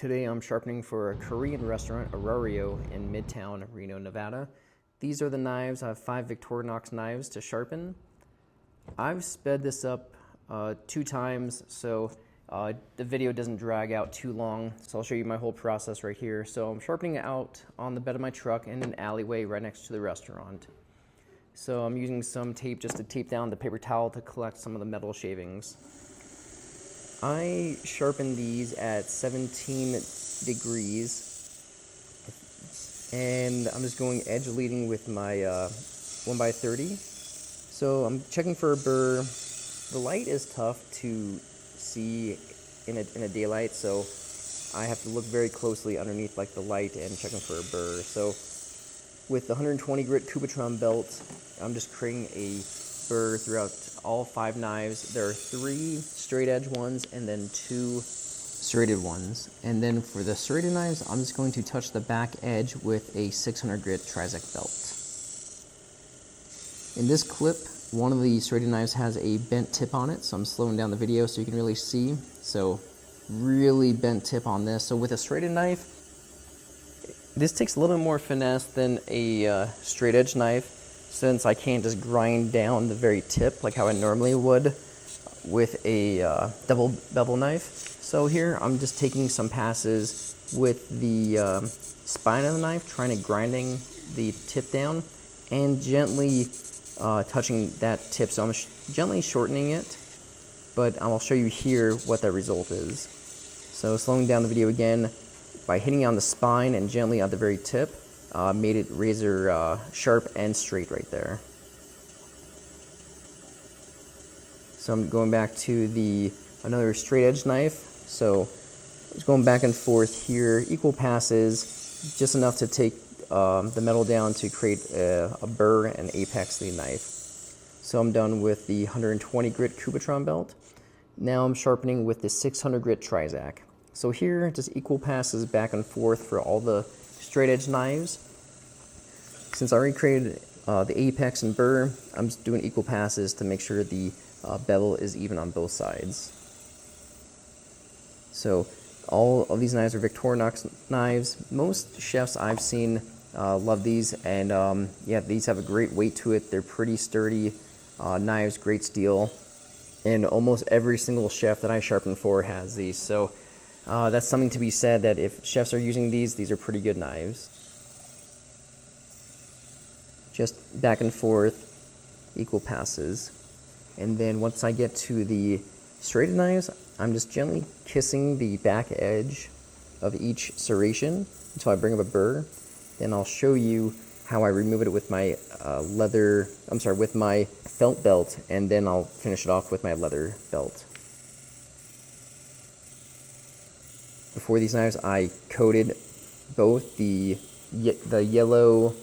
Today I'm sharpening for a Korean restaurant, Arario, in Midtown, Reno, Nevada. These are the knives. I have 5 Victorinox knives to sharpen. I've sped this up 2 times so the video doesn't drag out too long. So I'll show you my whole process right here. So I'm sharpening out on the bed of my truck in an alleyway right next to the restaurant. So I'm using some tape just to tape down the paper towel to collect some of the metal shavings. I sharpen these at 17 degrees, and I'm just going edge leading with my 1x30. So I'm checking for a burr. The light is tough to see in a daylight, so I have to look very closely underneath like the light and checking for a burr. So with the 120 grit Cubitron belt, I'm just creating a burr throughout all 5 knives. There are 3 straight edge ones and then 2 serrated ones. And then for the serrated knives, I'm just going to touch the back edge with a 600 grit Trizact belt. In this clip, one of the serrated knives has a bent tip on it, so I'm slowing down the video so you can really see. So really bent tip on this. So with a serrated knife, this takes a little bit more finesse than a straight edge knife, since I can't just grind down the very tip like how I normally would with a double bevel knife. So here I'm just taking some passes with the spine of the knife, trying to grinding the tip down and gently touching that tip. So I'm gently shortening it, but I'll show you here what the result is. So slowing down the video again, by hitting on the spine and gently on the very tip, made it razor sharp and straight right there. So I'm going back to another straight edge knife. So just going back and forth here, equal passes, just enough to take the metal down to create a burr and apex the knife. So I'm done with the 120 grit Cubitron belt. Now I'm sharpening with the 600 grit Trizact. So here, just equal passes back and forth for all the straight edge knives. Since I already created the apex and burr, I'm just doing equal passes to make sure the bevel is even on both sides. So all of these knives are Victorinox knives. Most chefs I've seen love these, and yeah, these have a great weight to it. They're pretty sturdy knives, great steel, and almost every single chef that I sharpen for has these. So that's something to be said, that if chefs are using these are pretty good knives. Just back and forth, equal passes. And then once I get to the serrated knives, I'm just gently kissing the back edge of each serration until I bring up a burr. Then I'll show you how I remove it with my with my felt belt, and then I'll finish it off with my leather belt. Before these knives, I coated both the yellow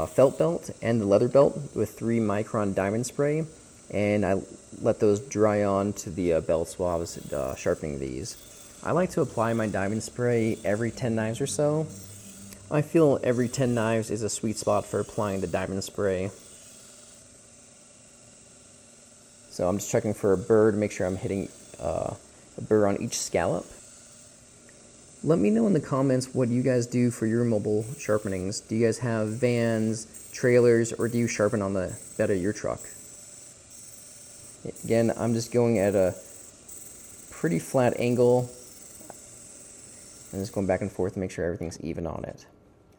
felt belt and the leather belt with 3 micron diamond spray, and I let those dry on to the belts while I was sharpening these. I like to apply my diamond spray every 10 knives or so. I feel every 10 knives is a sweet spot for applying the diamond spray. So I'm just checking for a burr to make sure I'm hitting a burr on each scallop. Let me know in the comments what you guys do for your mobile sharpenings. Do you guys have vans, trailers, or do you sharpen on the bed of your truck? Again, I'm just going at a pretty flat angle and just going back and forth to make sure everything's even on it.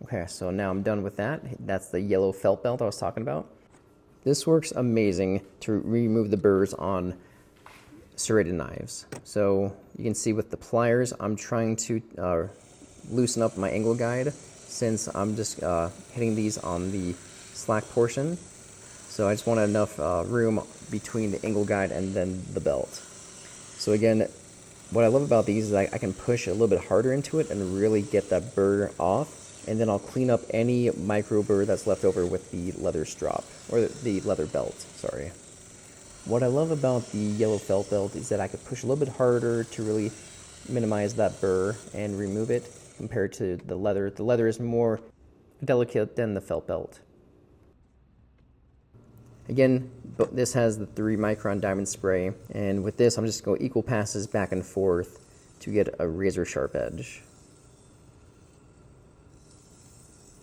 Okay, so now I'm done with that. That's the yellow felt belt I was talking about. This works amazing to remove the burrs on serrated knives. So you can see with the pliers, I'm trying to loosen up my angle guide, since I'm just hitting these on the slack portion. So I just want enough room between the angle guide and then the belt. So again, what I love about these is I can push a little bit harder into it and really get that burr off, and then I'll clean up any micro burr that's left over with the leather strap, or the leather belt, sorry. What I love about the yellow felt belt is that I could push a little bit harder to really minimize that burr and remove it compared to the leather. The leather is more delicate than the felt belt. Again, this has the 3 micron diamond spray, and with this I'm just going equal passes back and forth to get a razor sharp edge.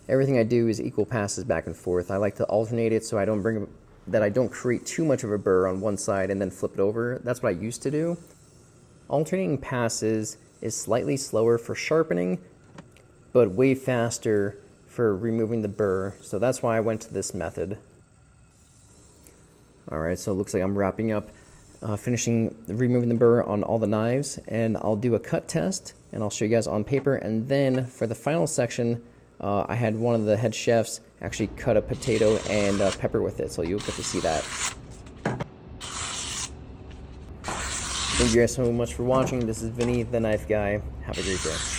everything I do is equal passes back and forth. I like to alternate it so I don't create too much of a burr on one side and then flip it over. That's what I used to do. Alternating passes is slightly slower for sharpening, but way faster for removing the burr. So that's why I went to this method. Alright, so it looks like I'm wrapping up, removing the burr on all the knives, and I'll do a cut test, and I'll show you guys on paper, and then for the final section, I had one of the head chefs actually cut a potato and pepper with it, so you'll get to see that. Thank you guys so much for watching. This is Vinny, the Knife Guy. Have a great day.